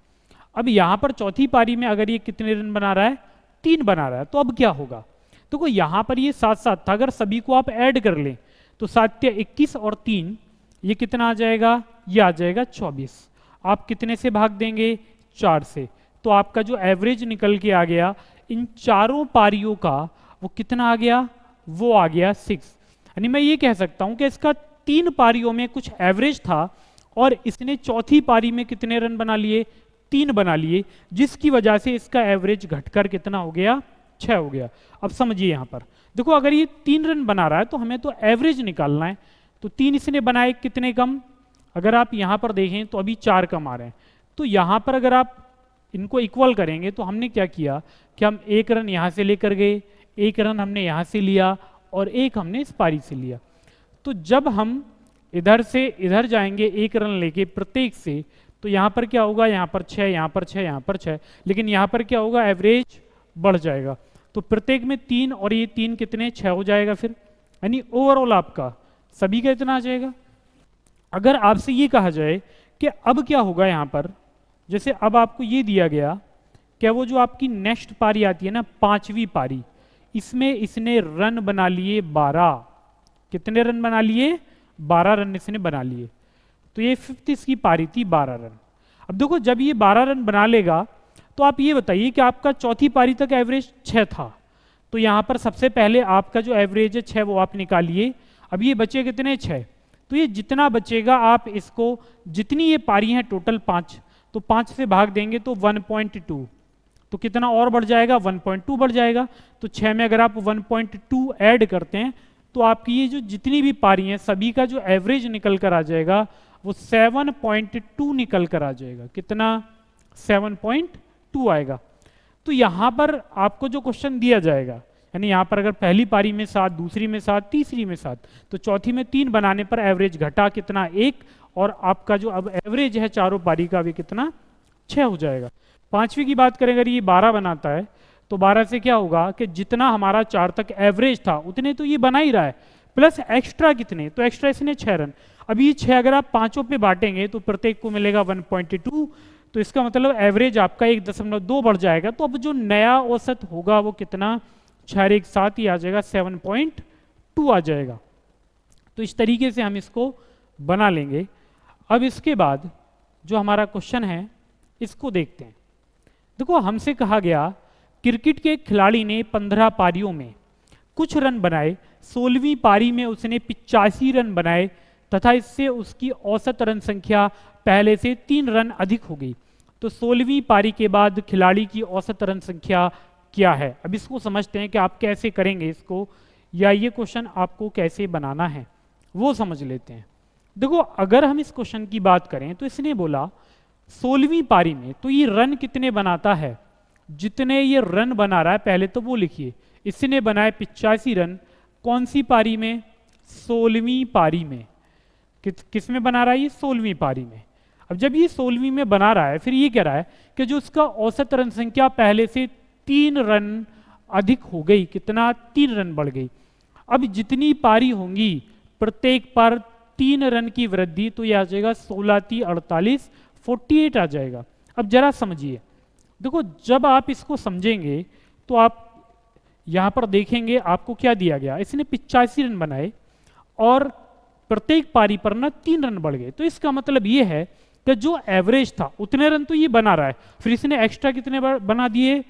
अब यहां पर चौथी पारी में अगर ये कितने रन बना रहा है, 3 बना रहा है, तो अब क्या होगा, देखो यहां पर ये 7 7 था, अगर सभी को आप ऐड कर लें तो 7 21 और 3 ये कितना आ जाएगा, ये आ जाएगा 24। आप कितने से भाग देंगे, 4 से। तो आपका जो एवरेज निकल के आ गया इन चारों पारियों का वो कितना आ गया, वो आ गया 6। यानी मैं ये कह सकता हूं कि इसका 3 पारियों में कुछ एवरेज था और इसने चौथी पारी में कितने रन बना लिए, 3 बना लिए, जिसकी वजह से इसका एवरेज घटकर कितना हो गया, 6 हो गया। अब समझिए यहां पर देखो अगर ये 3 रन बना रहा है तो हमें तो एवरेज निकालना है। तो 3 इसने बनाए कितने कम, अगर आप यहां पर देखें तो अभी 4 कम आ रहे हैं। तो यहां पर अगर आप इनको इक्वल करेंगे तो हमने क्या किया कि हम 1 रन यहां से लेकर गए, 1 रन हमने यहां से लिया और 1 हमने इस पारी से लिया। तो जब हम इधर से इधर जाएंगे 1 रन लेके प्रत्येक से, तो यहां पर क्या होगा, यहां पर 6, यहां पर 6, यहां पर 6, लेकिन यहां पर क्या होगा, एवरेज बढ़ जाएगा। तो प्रत्येक में 3 और ये 3 कितने, 6 हो जाएगा फिर, यानी ओवरऑल आपका सभी का इतना आ जाएगा। अगर आपसे ये कहा जाए कि अब क्या होगा यहाँ पर, जैसे अब आपको ये दिया गया क्या, वो जो आपकी नेक्स्ट पारी आती है ना, पांचवी पारी, इसमें इसने रन बना लिए 12। कितने रन बना लिए? 12 रन इसने बना लिए। तो ये फिफ्थ इसकी पारी थी, 12 रन। अब देखो जब ये 12 रन बना लेगा तो आप ये बताइए कि आपका चौथी पारी तक एवरेज 6 था, तो यहाँ पर सबसे पहले आपका जो एवरेज है 6 वो आप निकालिए। अब ये बचे कितने? 6। तो ये जितना बचेगा आप इसको, जितनी ये पारी हैं टोटल 5, तो 5 से भाग देंगे तो 1.2, तो कितना और बढ़ जाएगा? 1.2 बढ़ जाएगा। तो 6 में अगर आप 1.2 ऐड करते हैं तो आपकी ये जो जितनी भी पारी हैं सभी का जो एवरेज निकल कर आ जाएगा वो 7.2 निकल कर आ जाएगा। कितना? 7.2 आएगा। तो यहाँ पर आपको जो क्वेश्चन दिया जाएगा, यानी यहाँ पर अगर पहली पारी में 7, दूसरी में 7, तीसरी में 7, तो चौथी में 3 बनाने पर एवरेज घटा कितना? 1, और आपका जो अब एवरेज है चारों पारी का भी कितना? 6 हो जाएगा। पांचवी की बात करें, अगर ये 12 बनाता है तो 12 से क्या होगा कि जितना हमारा 4 तक एवरेज था उतने तो ये बना ही रहा है, प्लस एक्स्ट्रा कितने? तो एक्स्ट्रा इसने 6 रन। अब ये 6 अगर आप पांचों पे बांटेंगे तो प्रत्येक को मिलेगा 1.2, तो इसका मतलब एवरेज आपका 1.2 बढ़ जाएगा। तो अब जो नया औसत होगा वो कितना? 6 एक साथ ही आ जाएगा, 7.2 आ जाएगा। तो इस तरीके से हम इसको बना लेंगे। अब इसके बाद जो हमारा क्वेश्चन है इसको देखते हैं। देखो हमसे कहा गया क्रिकेट के खिलाड़ी ने 15 पारियों में कुछ रन बनाए, 16वीं पारी में उसने 85 रन बनाए तथा इससे उसकी औसत रन संख्या पहले से 3 रन अधिक हो गई। तो 16वीं पारी के बाद खिलाड़ी की औसत रन संख्या क्या है? अब इसको समझते हैं कि आप कैसे करेंगे इसको, या ये क्वेश्चन आपको कैसे बनाना है वो समझ लेते हैं। देखो अगर हम इस क्वेश्चन की बात करें तो इसने बोला 16वीं पारी में, तो ये रन कितने बनाता है? जितने ये रन बना रहा है पहले तो वो लिखिए। इसने बनाए 85 रन, कौन सी पारी में? 16वीं पारी में। किस में बना रहा है ये? 16वीं पारी में। अब जब ये 16वीं में बना रहा है फिर ये कह रहा है कि जो उसका औसत रन संख्या पहले से 3 रन अधिक हो गई। कितना? 3 रन बढ़ गई। अब जितनी पारी होंगी प्रत्येक पर 3 रन की वृद्धि, तो यह आ जाएगा 16 3 48, 48 आ जाएगा। अब जरा समझिए, देखो जब आप इसको समझेंगे तो आप यहां पर देखेंगे आपको क्या दिया गया। इसने 85 रन बनाए और प्रत्येक पारी पर ना 3 रन बढ़ गए, तो इसका मतलब ये है कि जो एवरेज था उतने रन तो ये बना रहा है, फिर इसने एक्स्ट्रा कितने बना दिए?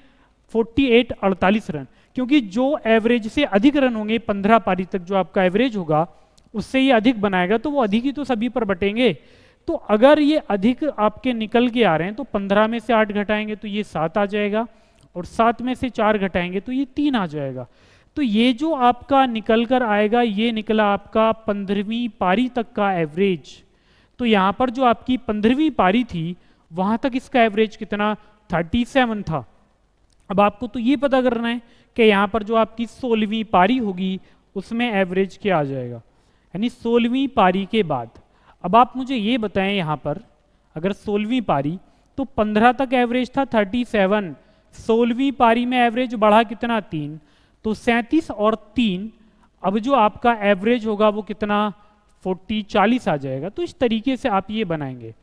48 48 रन, क्योंकि जो एवरेज से अधिक रन होंगे 15 पारी तक जो आपका एवरेज होगा उससे ये अधिक बनाएगा, तो वो अधिक ही तो सभी पर बटेंगे। तो अगर ये अधिक आपके निकल के आ रहे हैं तो 15 में से 8 घटाएंगे तो ये 7 आ जाएगा, और 7 में से 4 घटाएंगे तो ये 3 आ जाएगा। तो ये जो आपका निकल कर आएगा ये निकला आपका 15वीं पारी तक का एवरेज। तो यहाँ पर जो आपकी 15वीं पारी थी वहां तक इसका एवरेज कितना? 37 था। अब आपको तो ये पता करना है कि यहाँ पर जो आपकी 16वीं पारी होगी उसमें एवरेज क्या आ जाएगा, यानी 16वीं पारी के बाद। अब आप मुझे ये बताएं यहाँ पर अगर 16वीं पारी, तो 15 तक एवरेज था 37, 16वीं पारी में एवरेज बढ़ा कितना? 3, तो 37 और 3, अब जो आपका एवरेज होगा वो कितना? 40 आ जाएगा। तो इस तरीके से आप ये बनाएंगे।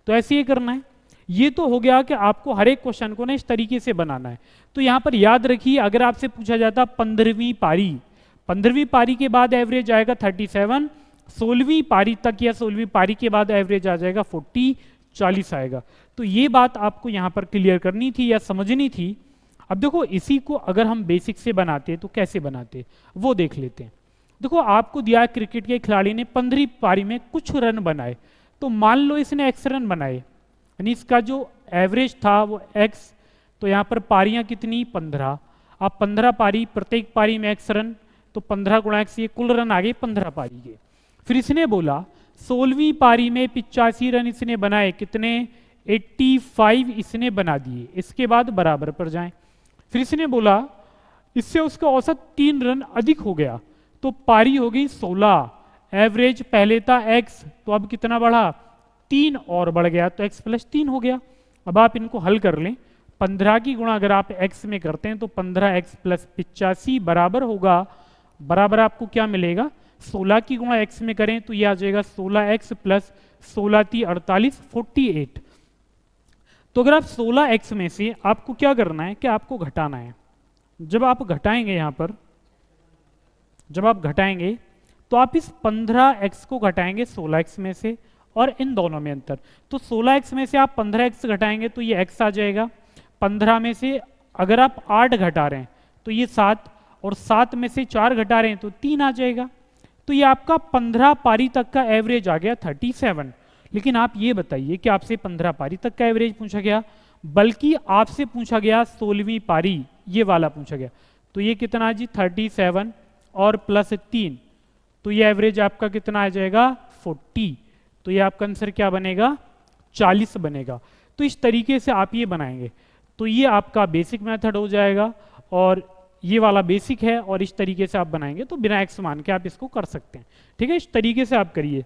तो ऐसे ही करना है। ये तो हो गया कि आपको हर एक क्वेश्चन को ना इस तरीके से बनाना है। तो यहाँ पर याद रखिए अगर आपसे पूछा जाता 15वीं पारी, 15वीं पारी के बाद एवरेज आएगा 37, 16वीं पारी तक या 16वीं पारी के बाद एवरेज आ जाएगा 40 आएगा। तो ये बात आपको यहाँ पर क्लियर करनी थी या समझनी थी। अब देखो इसी को अगर हम बेसिक से बनाते तो कैसे बनाते वो देख लेते हैं। देखो आपको दिया क्रिकेट के खिलाड़ी ने 15वीं पारी में कुछ रन बनाए, तो मान लो इसने एक्स रन बनाए, यानी इसका जो एवरेज था वो एक्स, तो यहाँ पर पारियां कितनी? 15। अब 15 पारी, प्रत्येक पारी में एक्स रन, तो 15 गुणा एक्स, ये कुल रन आ गए 15 पारी के। फिर इसने बोला 16वीं पारी में 85 रन इसने बनाए, कितने? 85 इसने बना दिए। इसके बाद बराबर पर जाएं। फिर इसने बोला इससे उसका औसत 3 रन अधिक हो गया, तो पारी हो गई 16, एवरेज पहले था x, तो अब कितना बढ़ा? 3 और बढ़ गया, तो x + 3 हो गया। अब आप इनको हल कर लें। 15 की गुणा अगर आप x में करते हैं तो 15x + 85 बराबर होगा, बराबर आपको क्या मिलेगा? 16 की गुणा x में करें तो ये आ जाएगा 16x प्लस 16 × 3 = 48, 48। तो अगर आप 16x में से आपको क्या करना है कि आपको घटाना है। जब आप घटाएंगे यहाँ पर, जब आप घटाएंगे तो आप इस 15x को घटाएंगे 16x में से और इन दोनों में अंतर। तो 16x में से आप 15x घटाएंगे तो ये x आ जाएगा। 15 में से अगर आप 8 घटा रहे हैं तो ये 7, और 7 में से 4 घटा रहे हैं तो 3 आ जाएगा। तो ये आपका 15 पारी तक का एवरेज आ गया 37। लेकिन आप ये बताइए कि आपसे 15 पारी तक का एवरेज पूछा गया, बल्कि आपसे पूछा गया 16वीं पारी, ये वाला पूछा गया। तो ये कितना जी 37 और प्लस 3, तो ये एवरेज आपका कितना आ जाएगा 40। तो ये आपका आंसर क्या बनेगा 40 बनेगा। तो इस तरीके से आप ये बनाएंगे। तो ये आपका बेसिक मेथड हो जाएगा और ये वाला बेसिक है, और इस तरीके से आप बनाएंगे तो बिना एक्स मान के आप इसको कर सकते हैं। ठीक है, इस तरीके से आप करिए।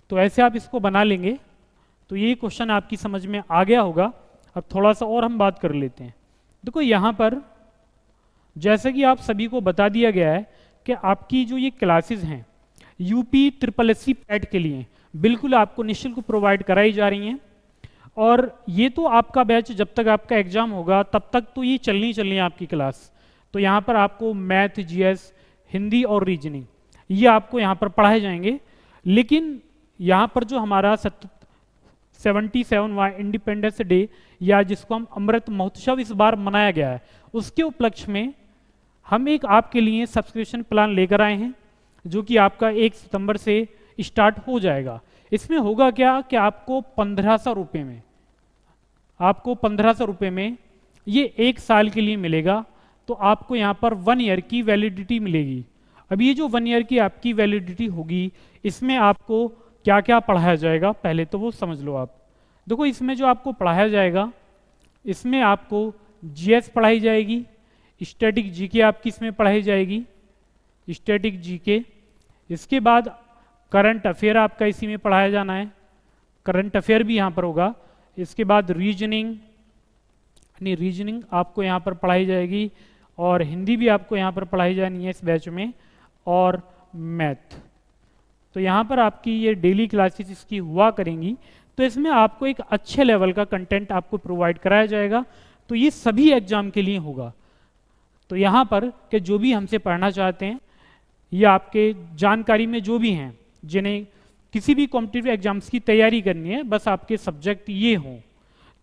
तो ऐसे आप इसको बना लेंगे तो ये क्वेश्चन आपकी समझ में आ गया होगा। अब थोड़ा सा और हम बात कर लेते हैं। देखो यहाँ पर जैसे कि आप सभी को बता दिया गया है कि आपकी जो ये क्लासेस हैं यूपी SSSC पैट के लिए बिल्कुल आपको निःशुल्क प्रोवाइड कराई जा रही हैं। और ये तो आपका बैच जब तक आपका एग्जाम होगा तब तक तो ये चलनी है आपकी क्लास। तो यहाँ पर आपको मैथ, जीएस, हिंदी और रीजनिंग ये आपको यहाँ पर पढ़ाए जाएंगे। लेकिन यहाँ पर जो हमारा 77वां इंडिपेंडेंस डे या जिसको हम अमृत महोत्सव इस बार मनाया गया है, उसके उपलक्ष्य में हम एक आपके लिए सब्सक्रिप्शन प्लान लेकर आए हैं जो कि आपका 1 सितंबर से स्टार्ट हो जाएगा। इसमें होगा क्या कि आपको 1500 रुपये में, आपको 1500 रुपये में ये 1 साल के लिए मिलेगा। तो आपको यहाँ पर 1 ईयर की वैलिडिटी मिलेगी। अब ये जो 1 ईयर की आपकी वैलिडिटी होगी इसमें आपको क्या क्या पढ़ाया जाएगा पहले तो वो समझ लो आप। देखो इसमें जो आपको पढ़ाया जाएगा इसमें आपको जीएस पढ़ाई जाएगी, स्टैटिक जीके आपकी इसमें पढ़ाई जाएगी, स्टैटिक जीके। इसके बाद करंट अफेयर आपका इसी में पढ़ाया जाना है, करंट अफेयर भी यहाँ पर होगा। इसके बाद रीजनिंग, यानी रीजनिंग आपको यहाँ पर पढ़ाई जाएगी, और हिंदी भी आपको यहाँ पर पढ़ाई जानी है इस बैच में, और मैथ। तो यहाँ पर आपकी ये डेली क्लासेस इसकी हुआ करेंगी। तो इसमें आपको एक अच्छे लेवल का कंटेंट आपको प्रोवाइड कराया जाएगा। तो ये सभी एग्जाम के लिए होगा। तो यहाँ पर कि जो भी हमसे पढ़ना चाहते हैं या आपके जानकारी में जो भी हैं जिन्हें किसी भी कॉम्पिटिटिव एग्जाम्स की तैयारी करनी है, बस आपके सब्जेक्ट ये हों,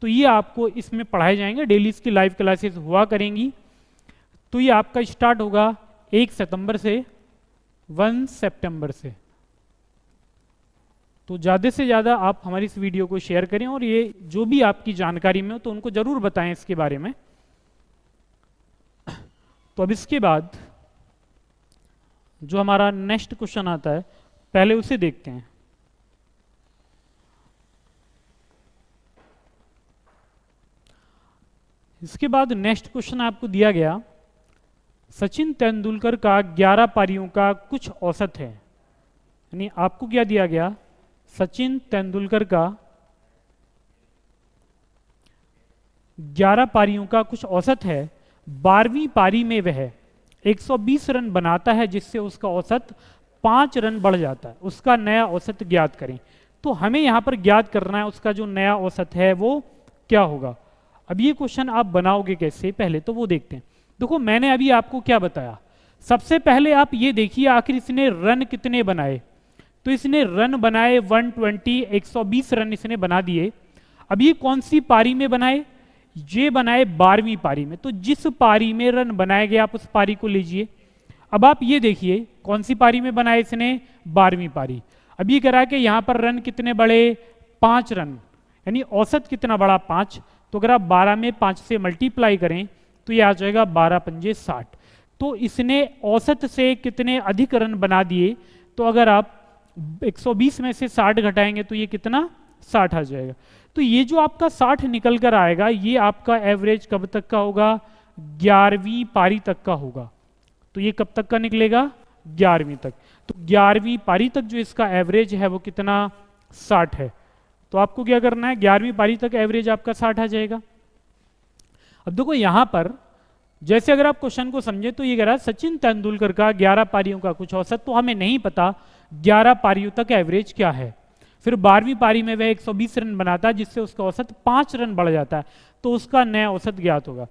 तो ये आपको इसमें पढ़ाए जाएंगे। डेली इसकी लाइव क्लासेस हुआ करेंगी। तो ये आपका स्टार्ट होगा 1 सितंबर से 1 सितंबर से। तो ज़्यादा से ज़्यादा आप हमारी इस वीडियो को शेयर करें, और ये जो भी आपकी जानकारी में हो तो उनको ज़रूर बताएं इसके बारे में। तो अब इसके बाद जो हमारा नेक्स्ट क्वेश्चन आता है पहले उसे देखते हैं। इसके बाद नेक्स्ट क्वेश्चन आपको दिया गया, सचिन तेंदुलकर का 11 पारियों का कुछ औसत है। यानी आपको क्या दिया गया, सचिन तेंदुलकर का 11 पारियों का कुछ औसत है। 12वीं पारी में वह 120 रन बनाता है जिससे उसका औसत 5 रन बढ़ जाता है। उसका नया औसत ज्ञात करें। तो हमें यहाँ पर ज्ञात करना है उसका जो नया औसत है वो क्या होगा। अब ये क्वेश्चन आप बनाओगे कैसे, पहले तो वो देखते हैं। देखो मैंने अभी आपको क्या बताया, सबसे पहले आप ये देखिए आखिर इसने रन कितने बनाए। तो इसने रन बनाए 120, 120 रन इसने बना दिए। अब ये कौन सी पारी में बनाए, ये बनाए 12वीं पारी में। तो जिस पारी में रन बनाए गए आप उस पारी को लीजिए। अब आप ये देखिए कौन सी पारी में बनाए इसने, 12वीं पारी। अब ये कह रहा है कि यहाँ पर रन कितने बढ़े, 5 रन, यानी औसत कितना बढ़ा 5। तो अगर आप 12 में 5 से मल्टीप्लाई करें तो ये आ जाएगा 12 पंजे 60। तो इसने औसत से कितने अधिक रन बना दिए। तो अगर आप 120 में से 60 घटाएंगे तो ये कितना 60 आ जाएगा। तो ये जो आपका 60 निकल कर आएगा ये आपका एवरेज कब तक का होगा, 11वीं पारी तक का होगा। तो ये कब तक का निकलेगा, 11वीं तक। तो 11वीं पारी तक जो इसका एवरेज है वो कितना 60 है। तो आपको क्या करना है, 11वीं पारी तक एवरेज आपका 60 आ जाएगा। अब देखो यहाँ पर जैसे अगर आप क्वेश्चन को समझे तो ये कह रहा है सचिन तेंदुलकर का 11 पारियों का कुछ औसत, तो हमें नहीं पता 11 पारियों तक एवरेज क्या है। फिर 12वीं पारी में वह 120 रन बनाता है जिससे उसका औसत 5 रन बढ़ जाता है, तो उसका नया औसत ज्ञात होगा।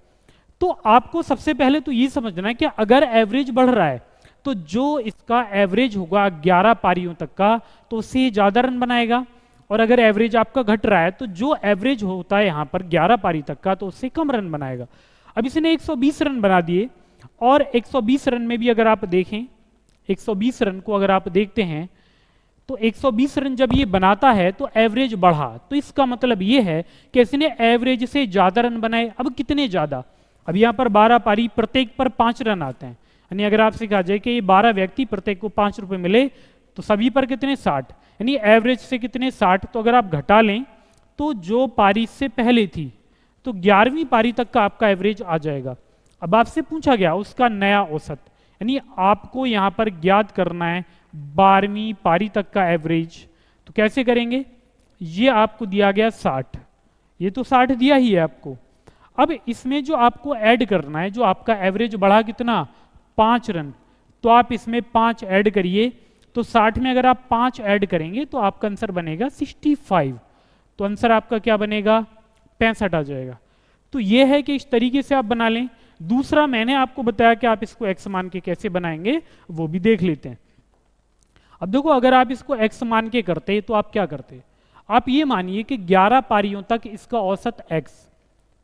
तो आपको सबसे पहले तो ये समझना है कि अगर एवरेज बढ़ रहा है तो जो इसका एवरेज होगा 11 पारियों तक का तो उससे ज़्यादा रन बनाएगा, और अगर एवरेज आपका घट रहा है तो जो एवरेज होता है यहाँ पर 11 पारी तक का तो उससे कम रन बनाएगा। अब इसने 120 रन बना दिए, और 120 रन में भी अगर आप देखें, 120 रन को अगर आप देखते हैं तो 120 रन जब ये बनाता है तो एवरेज बढ़ा, तो इसका मतलब ये है कि इसने एवरेज से ज़्यादा रन बनाए। अब कितने ज़्यादा? अब यहाँ पर 12 पारी, प्रत्येक पर 5 रन आते हैं, यानी अगर आपसे कहा जाए कि ये 12 व्यक्ति प्रत्येक को 5 रुपए मिले तो सभी पर कितने 60, यानी एवरेज से कितने 60। तो अगर आप घटा लें तो जो पारी से पहले थी तो 11वीं पारी तक का आपका एवरेज आ जाएगा। अब आपसे पूछा गया उसका नया औसत, यानी आपको यहाँ पर ज्ञात करना है 12वीं पारी तक का एवरेज। तो कैसे करेंगे? ये आपको दिया गया 60, ये तो 60 दिया ही है आपको। अब इसमें जो आपको ऐड करना है, जो आपका एवरेज बढ़ा कितना 5 रन, तो आप इसमें 5 ऐड करिए। तो 60 में अगर आप 5 ऐड करेंगे तो आपका आंसर बनेगा 65, तो आंसर आपका क्या बनेगा 65 आ जाएगा। तो ये है कि इस तरीके से आप बना लें। दूसरा मैंने आपको बताया कि आप इसको x मान के कैसे बनाएंगे, वो भी देख लेते हैं। अब देखो अगर आप इसको x मान के करते तो आप क्या करते? आप ये मानिए कि 11 पारियों तक इसका औसत x,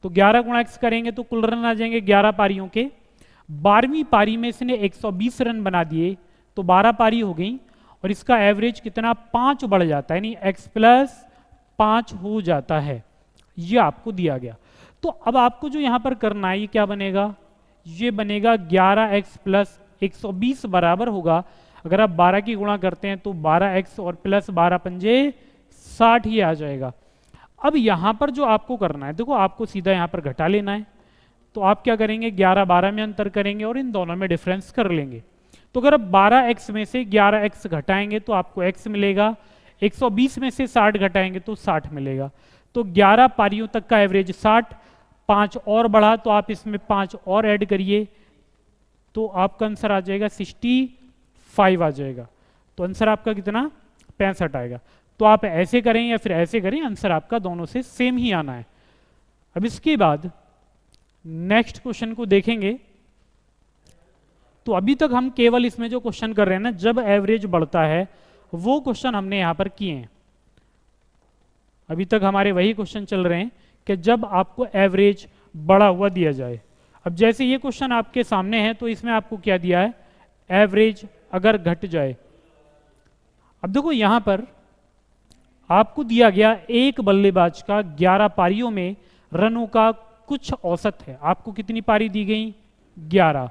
तो 11 गुणा x करेंगे तो कुल रन आ जाएंगे 11 पारियों के। 12वीं पारी में इसने 120 रन बना दिए तो 12 पारी हो गई, और इसका एवरेज कितना 5 बढ़ जाता है, यानी x प्लस 5 हो जाता है। ये आपको दिया गया। तो अब आपको जो यहां पर करना है ये क्या बनेगा? ये बनेगा 11x प्लस 120 बराबर होगा, अगर आप 12 की गुणा करते हैं तो 12x और प्लस 12 पंजे 60 ही आ जाएगा। अब यहां पर जो आपको करना है, देखो आपको सीधा यहां पर घटा लेना है, तो आप क्या करेंगे 11 12 में अंतर करेंगे और इन दोनों में डिफरेंस कर लेंगे। तो अगर आप 12x में से 11x घटाएंगे तो आपको x मिलेगा, 120 में से 60 घटाएंगे तो 60 मिलेगा। तो 11 पारियों तक का एवरेज 60, 5 और बढ़ा तो आप इसमें 5 और ऐड करिए तो आपका आंसर आ जाएगा 65 आ जाएगा। तो आंसर आपका कितना 65 आएगा। तो आप ऐसे करें या फिर ऐसे करें, आंसर आपका दोनों से सेम ही आना है। अब इसके बाद नेक्स्ट क्वेश्चन को देखेंगे। तो अभी तक हम केवल इसमें जो क्वेश्चन कर रहे हैं ना, जब एवरेज बढ़ता है वो क्वेश्चन हमने यहां पर किए हैं। अभी तक हमारे वही क्वेश्चन चल रहे हैं कि जब आपको एवरेज बढ़ा हुआ दिया जाए। अब जैसे ये क्वेश्चन आपके सामने है तो इसमें आपको क्या दिया है, एवरेज अगर घट जाए। अब देखो यहां पर आपको दिया गया एक बल्लेबाज का 11 पारियों में रनों का कुछ औसत है। आपको कितनी पारी दी गई 11,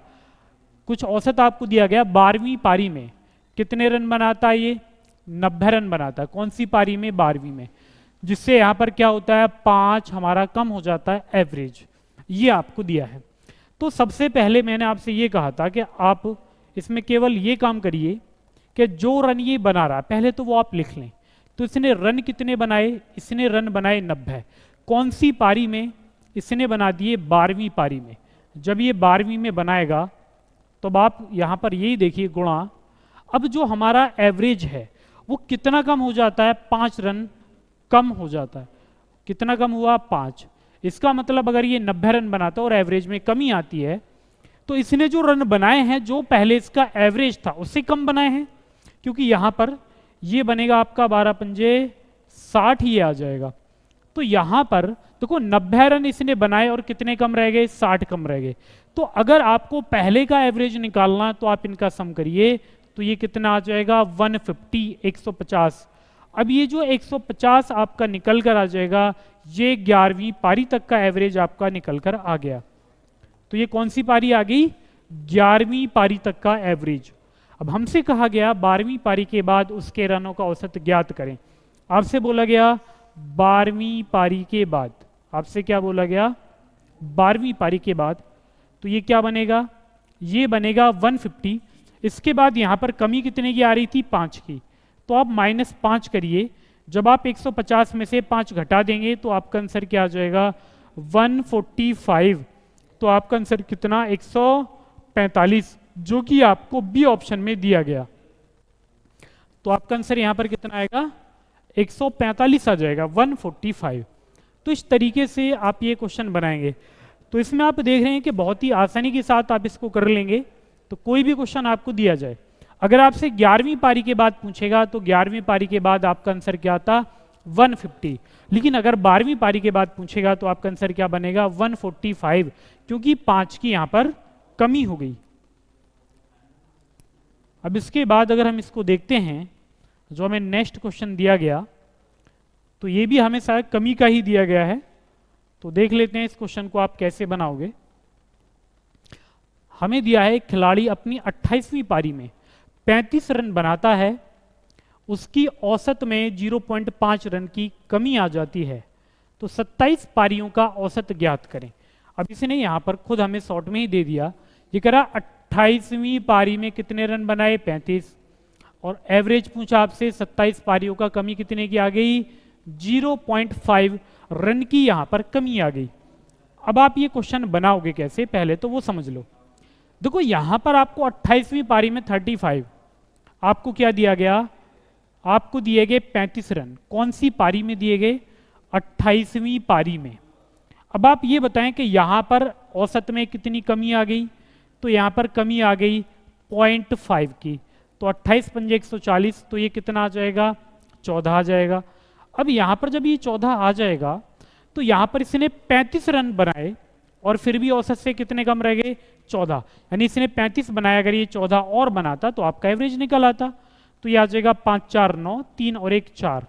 कुछ औसत आपको दिया गया 12वीं पारी में कितने रन बनाता है, ये 90 रन बनाता है। कौन सी पारी में? 12वीं में, जिससे यहां पर क्या होता है 5 हमारा कम हो जाता है एवरेज। ये आपको दिया है। तो सबसे पहले मैंने आपसे ये कहा था कि आप इसमें केवल ये काम करिए कि जो रन ये बना रहा है पहले तो वो आप लिख लें। तो इसने रन कितने बनाए? इसने रन बनाए 90। कौन सी पारी में? इसने बना दिए 12वीं पारी में। जब ये 12वीं में बनाएगा तो आप यहां पर यही देखिए गुणा। अब जो हमारा एवरेज है वो कितना कम हो जाता है? 5 रन कम हो जाता है। कितना कम हुआ? 5। इसका मतलब अगर ये 90 रन बनाता है और एवरेज में कमी आती है तो इसने जो रन बनाए हैं जो पहले इसका एवरेज था उससे कम बनाए हैं, क्योंकि यहां पर ये बनेगा आपका 12 पंजे 60 ही आ जाएगा। तो यहां पर देखो 90 रन इसने बनाए और कितने कम रह गए? 60 कम रह गए। तो अगर आपको पहले का एवरेज निकालना तो आप इनका सम करिए तो ये कितना आ जाएगा 150, 150। अब ये जो 150 आपका निकल कर आ जाएगा, ये 11वीं पारी तक का एवरेज आपका निकल कर आ गया। तो ये कौन सी पारी आ गई? 11वीं पारी तक का एवरेज। अब हमसे कहा गया 12वीं पारी के बाद उसके रनों का औसत ज्ञात करें। आपसे बोला गया 12वीं पारी के बाद, आपसे क्या बोला गया 12वीं पारी के बाद, तो ये क्या बनेगा? ये बनेगा 150। इसके बाद यहां पर कमी कितने की आ रही थी? 5 की। तो आप -5 करिए। जब आप 150 में से 5 घटा देंगे तो आपका आंसर क्या आ जाएगा 145। तो आपका आंसर कितना 145, जो कि आपको बी ऑप्शन में दिया गया। तो आपका आंसर यहां पर कितना आएगा 145 आ जाएगा, 145। तो इस तरीके से आप ये क्वेश्चन बनाएंगे। तो इसमें आप देख रहे हैं कि बहुत ही आसानी के साथ आप इसको कर लेंगे। तो कोई भी क्वेश्चन आपको दिया जाए, अगर आपसे 11वीं पारी के बाद पूछेगा तो 11वीं पारी के बाद आपका आंसर क्या आता 150, लेकिन अगर 12वीं पारी के बाद पूछेगा तो आपका आंसर क्या बनेगा 145, क्योंकि 5 की यहां पर कमी हो गई। अब इसके बाद अगर हम इसको देखते हैं, जो हमें नेक्स्ट क्वेश्चन दिया गया, तो ये भी हमें शायद कमी का ही दिया गया है। तो देख लेते हैं इस क्वेश्चन को आप कैसे बनाओगे। हमें दिया है खिलाड़ी अपनी 28वीं पारी में 35 रन बनाता है, उसकी औसत में 0.5 रन की कमी आ जाती है, तो 27 पारियों का औसत ज्ञात करें। अब इसने यहां पर खुद हमें शॉर्ट में ही दे दिया, ये कह रहा 28वीं पारी में कितने रन बनाए 35, और एवरेज पूछा आपसे 27 पारियों का कमी कितने की आ गई 0.5 रन की यहां पर कमी आ गई। अब आप ये क्वेश्चन बनाओगे कैसे, पहले तो वो समझ लो। देखो यहां पर आपको 28वीं पारी में 35, आपको क्या दिया गया, आपको दिए गए 35 रन। कौन सी पारी में दिए गए 28वीं पारी में। अब आप ये बताएं कि यहां पर औसत में कितनी कमी आ गई, तो यहां पर कमी आ गई 0.5 की, तो 28 पंजे 140, तो ये कितना आ जाएगा 14 आ जाएगा। अब यहां पर जब ये 14 आ जाएगा तो यहां पर इसने 35 रन बनाए और फिर भी औसत से कितने कम रह गए 14, यानी इसने 35 बनाया, अगर ये 14 और बनाता तो आपका एवरेज निकल आता। तो ये आ जाएगा 5 4 9 3 और 1 4,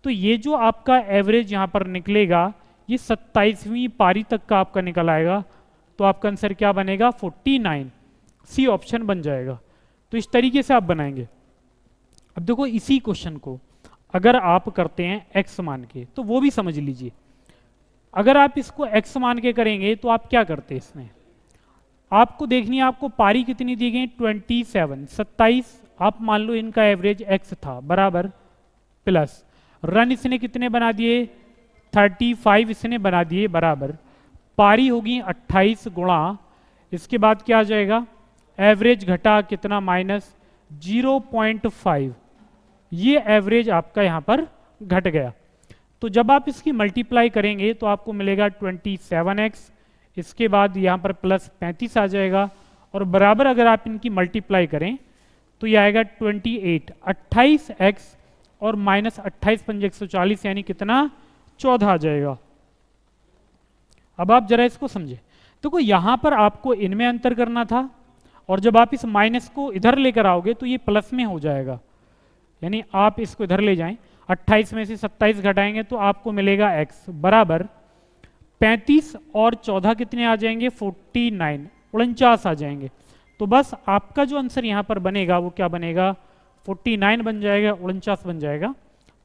तो ये जो आपका एवरेज यहां पर निकलेगा ये 27वीं पारी तक का आपका निकल आएगा। तो आपका आंसर क्या बनेगा 49, सी ऑप्शन बन जाएगा। तो इस तरीके से आप बनाएंगे। अब देखो इसी क्वेश्चन को अगर आप करते हैं x मान के, तो वो भी समझ लीजिए। अगर आप इसको x मान के करेंगे तो आप क्या करते हैं, इसमें आपको देखनी है आपको पारी कितनी दी गई 27, 27 आप मान लो इनका एवरेज x था, बराबर प्लस रन इसने कितने बना दिए 35 इसने बना दिए, बराबर पारी होगी 28 गुणा, इसके बाद क्या आ जाएगा एवरेज घटा कितना माइनस 0.5, ये एवरेज आपका यहां पर घट गया। तो जब आप इसकी मल्टीप्लाई करेंगे तो आपको मिलेगा 27x, इसके बाद यहां पर प्लस 35 आ जाएगा, और बराबर अगर आप इनकी मल्टीप्लाई करें तो ये आएगा 28, 28x और माइनस 28 पंजे 140, यानी कितना 14 आ जाएगा। अब आप जरा इसको समझे, तो यहां पर आपको इनमें अंतर करना था, और जब आप इस माइनस को इधर लेकर आओगे तो ये प्लस में हो जाएगा, यानी आप इसको इधर ले जाएं, 28 में से 27 घटाएंगे तो आपको मिलेगा x, बराबर 35 और 14 कितने आ जाएंगे 49, 49 आ जाएंगे। तो बस आपका जो आंसर यहां पर बनेगा वो क्या बनेगा 49 बन जाएगा, 49 बन जाएगा।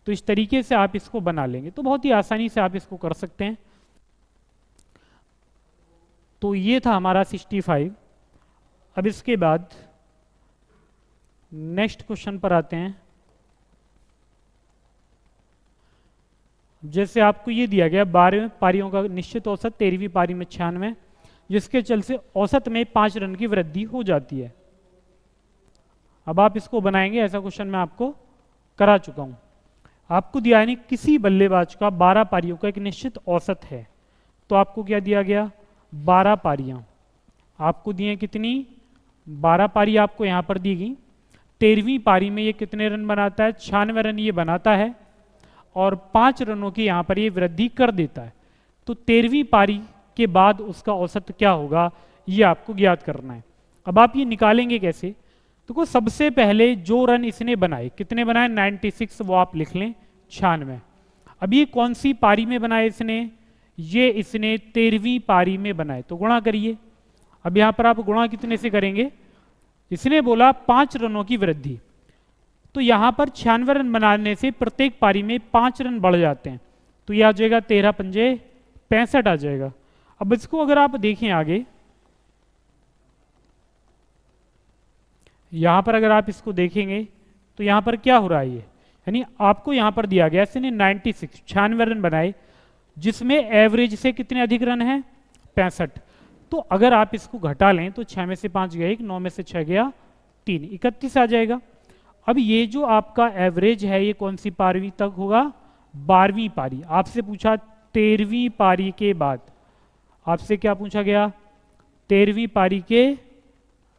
तो इस तरीके से आप इसको बना लेंगे, तो बहुत ही आसानी से आप इसको कर सकते हैं। तो ये था हमारा 65। अब इसके बाद नेक्स्ट क्वेश्चन पर आते हैं। जैसे आपको ये दिया गया 12 पारियों का निश्चित औसत 13वीं पारी में 96, जिसके चल से औसत में 5 रन की वृद्धि हो जाती है। अब आप इसको बनाएंगे, ऐसा क्वेश्चन मैं आपको करा चुका हूं। आपको दिया है नहीं किसी बल्लेबाज का 12 पारियों का एक निश्चित औसत है, तो आपको क्या दिया गया 12 पारियां आपको दिए, कितनी 12 पारी आपको यहां पर दी गई। 13वीं पारी में ये कितने रन बनाता है 96 रन ये बनाता है, और 5 रनों की यहां पर ये वृद्धि कर देता है। तो 13वीं पारी के बाद उसका औसत क्या होगा ये आपको ज्ञात करना है। अब आप ये निकालेंगे कैसे, तो सबसे पहले जो रन इसने बनाए, कितने बनाए 96, वो आप लिख लें 96। अब ये कौन सी पारी में बनाए इसने, ये इसने 13वीं पारी में बनाए, तो गुणा करिए। अब यहां पर आप गुणा कितने से करेंगे, इसने बोला 5 रनों की वृद्धि, तो यहां पर 96 रन बनाने से प्रत्येक पारी में 5 रन बढ़ जाते हैं, तो यह आ जाएगा 13 पंजे 65 आ जाएगा। अब इसको अगर आप देखें आगे, यहां पर अगर आप इसको देखेंगे तो यहां पर क्या हो रहा है, ये यानी आपको यहां पर दिया गया इसने 96 96 रन बनाए, जिसमें एवरेज से कितने अधिक रन हैं 65, तो अगर आप इसको घटा लें तो 6 में से 5 गया 1, 9 में से 6 गया 3, 31 आ जाएगा। अब ये जो आपका एवरेज है ये कौन सी पारी तक होगा? 12वीं पारी। आपसे पूछा 13वीं पारी के बाद, आपसे क्या पूछा गया? 13वीं पारी के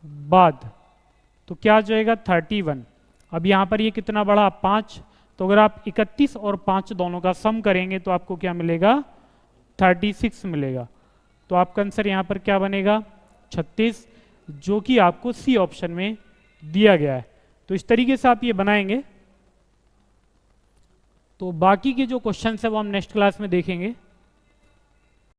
बाद, तो क्या आ जाएगा? 31। अब यहाँ पर ये कितना बढ़ा? 5। तो अगर आप 31 और 5 दोनों का सम करेंगे तो आपको क्या मिलेगा? 36 मिलेगा। तो आपका आंसर यहाँ पर क्या बनेगा? 36, जो कि आपको सी ऑप्शन में दिया गया है। तो इस तरीके से आप ये बनाएंगे। तो बाकी के जो क्वेश्चन है वो हम नेक्स्ट क्लास में देखेंगे।